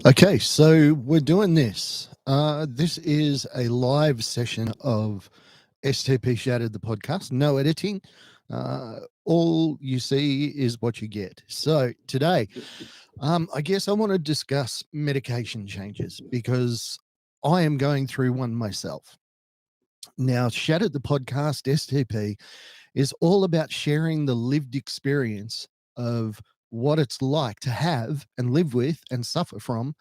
Okay, so we're doing this. This is a live session of STP Shattered the Podcast. No editing. All you see is what you get. So today, I guess I want to discuss medication changes because I am going through one myself. Now, Shattered the Podcast, STP, is all about sharing the lived experience of what it's like to have and live with and suffer from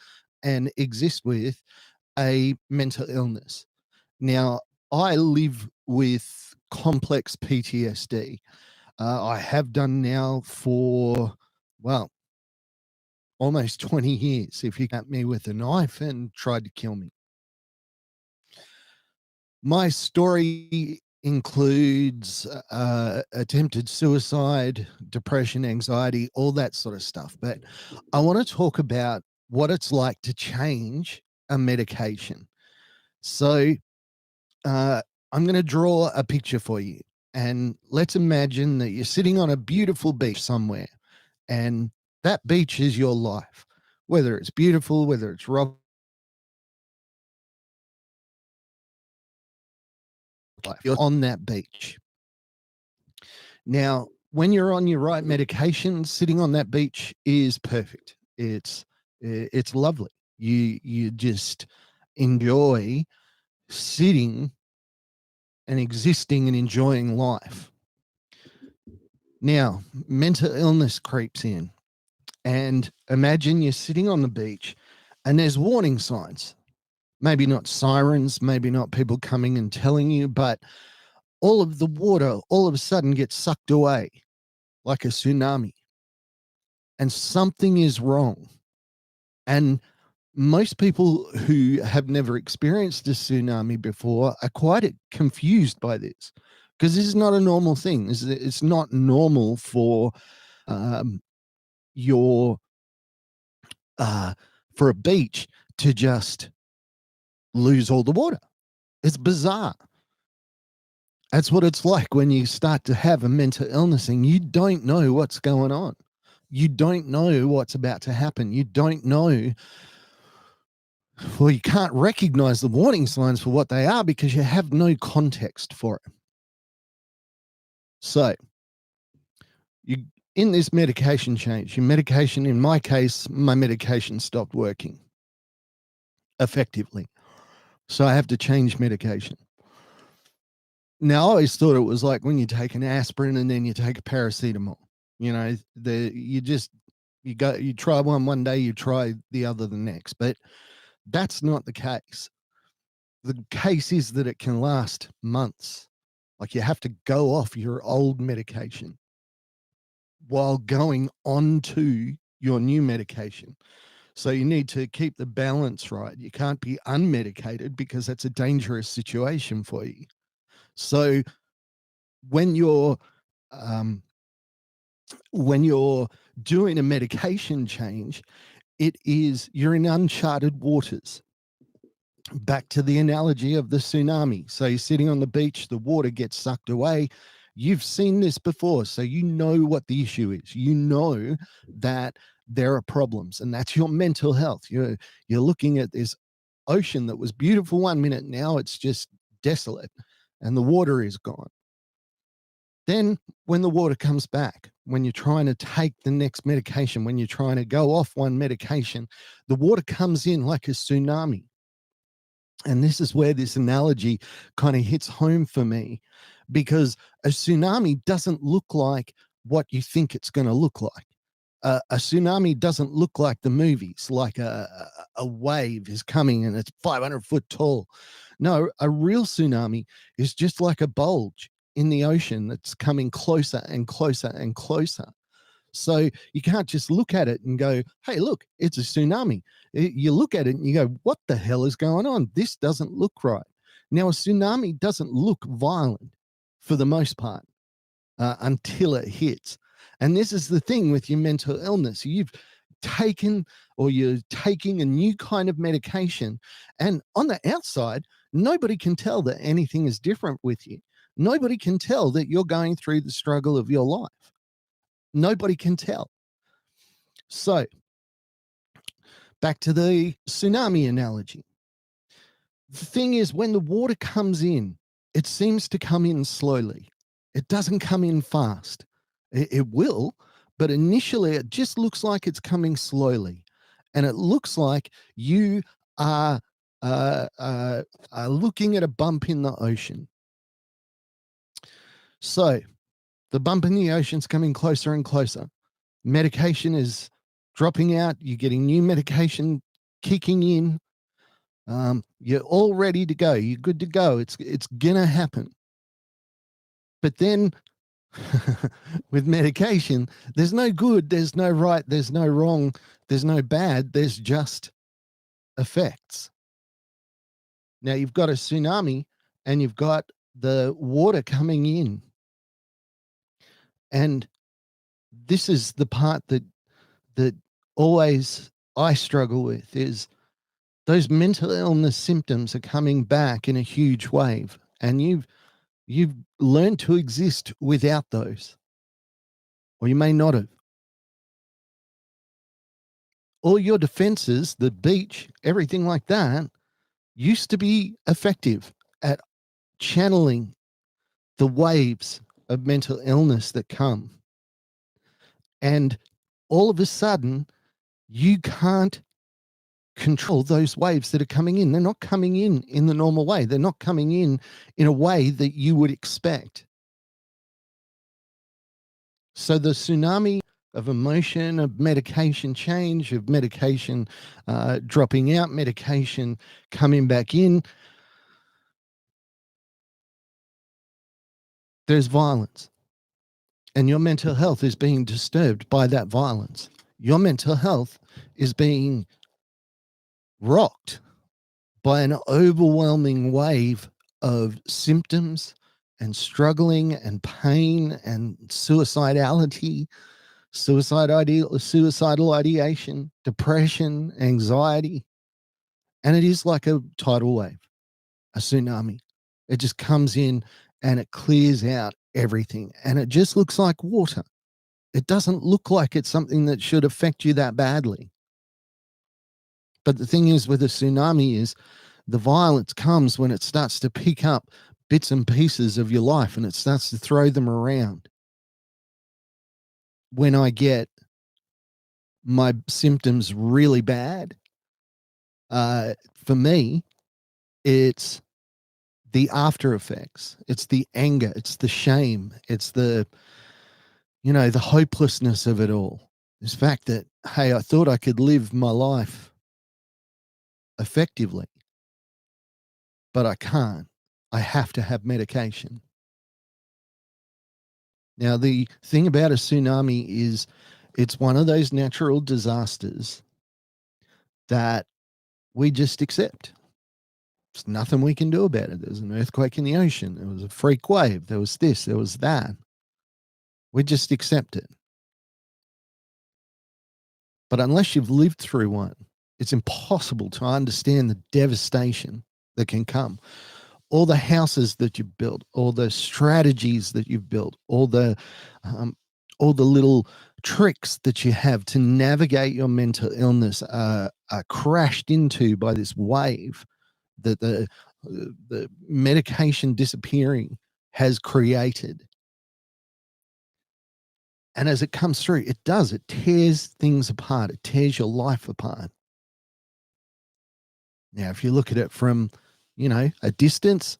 and exist with a mental illness. Now, I live with complex PTSD. I have done now for, well, almost 20 years if you cut me with a knife and tried to kill me. My story includes attempted suicide, depression, anxiety, all that sort of stuff. But I want to talk about what it's like to change a medication. So I'm going to draw a picture for you. And let's imagine that you're sitting on a beautiful beach somewhere, and that beach is your life. Whether it's beautiful, whether it's rough, you're on that beach. Now, when you're on your right medication, sitting on that beach is perfect. It's lovely. You just enjoy sitting and existing and enjoying life. Now, mental illness creeps in, and imagine you're sitting on the beach and there's warning signs. Maybe not sirens, maybe not people coming and telling you, but all of the water all of a sudden gets sucked away like a tsunami, and something is wrong. And most people who have never experienced a tsunami before are quite confused by this, because this is not a normal thing. It's not normal for your for a beach to just lose all the water. It's bizarre. That's what it's like when you start to have a mental illness and you don't know what's going on. You don't know what's about to happen. You don't know. Well, you can't recognize the warning signs for what they are because you have no context for it. So, you in this medication change, your medication, in my case, my medication stopped working effectively. So I have to change medication. Now, I always thought it was like when you take an aspirin and then you take a paracetamol. You know, you try one day, you try the other the next. But that's not the case. The case is that it can last months. Like you have to go off your old medication while going on to your new medication. So you need to keep the balance right. You can't be unmedicated because that's a dangerous situation for you. So when you're doing a medication change, you're in uncharted waters. Back to the analogy of the tsunami. So you're sitting on the beach, the water gets sucked away. You've seen this before, so you know what the issue is. You know that there are problems, and that's your mental health. You're looking at this ocean that was beautiful one minute, now it's just desolate, and the water is gone. Then when the water comes back, when you're trying to take the next medication, when you're trying to go off one medication, the water comes in like a tsunami. And this is where this analogy kind of hits home for me, because a tsunami doesn't look like what you think it's going to look like. A tsunami doesn't look like the movies, like a wave is coming and it's 500 foot tall. No, a real tsunami is just like a bulge in the ocean that's coming closer and closer and closer. So you can't just look at it and go, hey, look, it's a tsunami. You look at it and you go, what the hell is going on? This doesn't look right. Now, a tsunami doesn't look violent for the most part until it hits. And this is the thing with your mental illness. You're taking a new kind of medication, and on the outside, nobody can tell that anything is different with you. Nobody can tell that you're going through the struggle of your life. Nobody can tell. So Back to the tsunami analogy. The thing is, when the water comes in, it seems to come in slowly. It doesn't come in fast. It will, but initially it just looks like it's coming slowly. And it looks like you are, are looking at a bump in the ocean. So the bump in the ocean's coming closer and closer. Medication is dropping out. You're getting new medication kicking in. You're all ready to go. You're good to go. It's gonna happen. But then with medication, there's no good, there's no right, there's no wrong, there's no bad, there's just effects. Now you've got a tsunami and you've got the water coming in. And this is the part that always I struggle with, is those mental illness symptoms are coming back in a huge wave, and you've learned to exist without those, or you may not have. All your defenses, the beach, everything like that, used to be effective at channeling the waves of mental illness that come. And all of a sudden, you can't control those waves that are coming in. They're not coming in the normal way. They're not coming in a way that you would expect. So the tsunami of emotion, of medication change, of medication dropping out, medication coming back in, there's violence. And your mental health is being disturbed by that violence. Your mental health is being rocked by an overwhelming wave of symptoms and struggling and pain and suicidality, suicidal ideation, depression, anxiety. And it is like a tidal wave, a tsunami. It just comes in and it clears out everything. And it just looks like water. It doesn't look like it's something that should affect you that badly. But the thing is with a tsunami is the violence comes when it starts to pick up bits and pieces of your life and it starts to throw them around. When I get my symptoms really bad, for me, it's the after effects. It's the anger. It's the shame. It's the hopelessness of it all. This fact that, hey, I thought I could live my life effectively, but I can't. I have to have medication. Now, the thing about a tsunami is it's one of those natural disasters that we just accept. There's nothing we can do about it. There's an earthquake in the ocean. There was a freak wave. There was this. There was that. We just accept it. But unless you've lived through one, it's impossible to understand the devastation that can come. All the houses that you've built, all the strategies that you've built, all the little tricks that you have to navigate your mental illness are crashed into by this wave that the medication disappearing has created. And as it comes through, it tears things apart. It tears your life apart. Now, if you look at it from, a distance,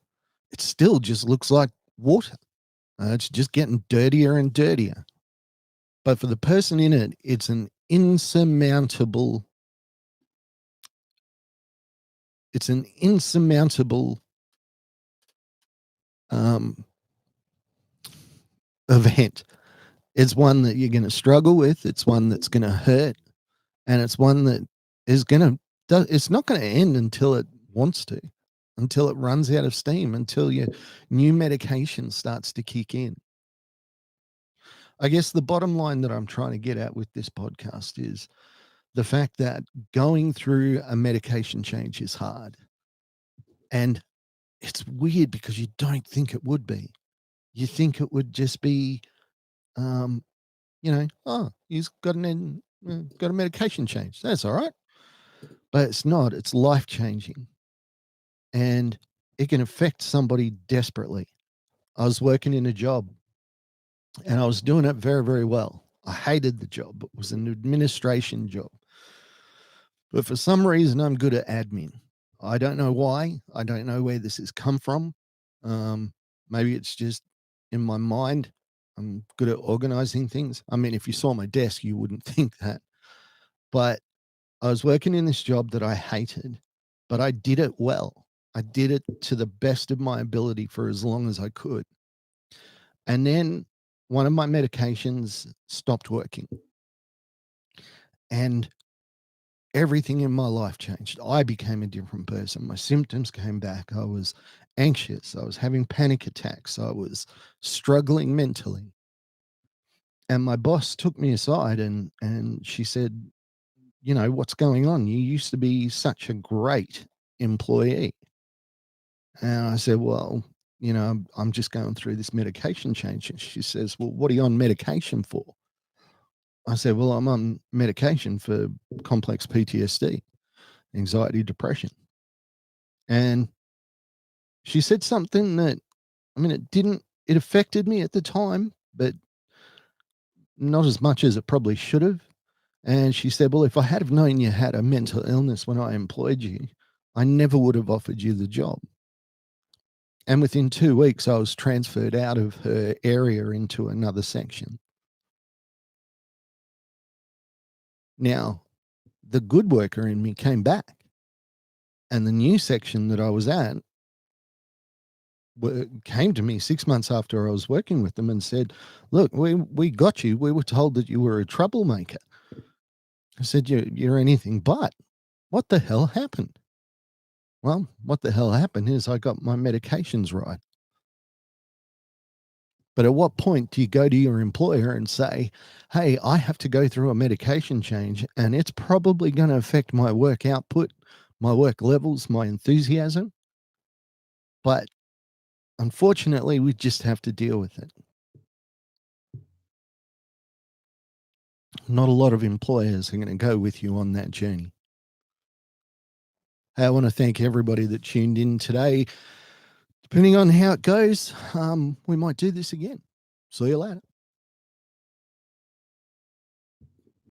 it still just looks like water. It's just getting dirtier and dirtier. But for the person in it, it's an insurmountable event. It's one that you're going to struggle with. It's one that's going to hurt. And it's one that is it's not going to end until it wants to, until it runs out of steam, until your new medication starts to kick in. I guess the bottom line that I'm trying to get at with this podcast is the fact that going through a medication change is hard. And it's weird because you don't think it would be. You think it would just be, he's got a medication change. That's all right. but it's not. It's life-changing, and it can affect somebody desperately. I was working in a job, and I was doing it very, very well. I hated the job. It was an administration job. But for some reason, I'm good at admin. I don't know why. I don't know where this has come from. Maybe it's just in my mind. I'm good at organizing things. I mean, if you saw my desk, you wouldn't think that. But I was working in this job that I hated, but I did it well. I did it to the best of my ability for as long as I could. And then one of my medications stopped working, and everything in my life changed. I became a different person. My symptoms came back. I was anxious. I was having panic attacks. I was struggling mentally. And my boss took me aside, and she said, you know, what's going on? You used to be such a great employee. And I said, well, you know, I'm just going through this medication change. And she says, well, what are you on medication for? I said, well, I'm on medication for complex PTSD, anxiety, depression. And she said something that, I mean, it affected me at the time, but not as much as it probably should have. And she said, well, if I had have known you had a mental illness when I employed you, I never would have offered you the job. And within 2 weeks, I was transferred out of her area into another section. Now, the good worker in me came back, and the new section that I was at came to me 6 months after I was working with them and said, look, we got you. We were told that you were a troublemaker. I said, you're anything but. What the hell happened? Well, what the hell happened is I got my medications right. But at what point do you go to your employer and say, hey, I have to go through a medication change, and it's probably going to affect my work output, my work levels, my enthusiasm? But unfortunately, we just have to deal with it. Not a lot of employers are going to go with you on that journey. I want to thank everybody that tuned in today. Depending on how it goes, we might do this again. See you later.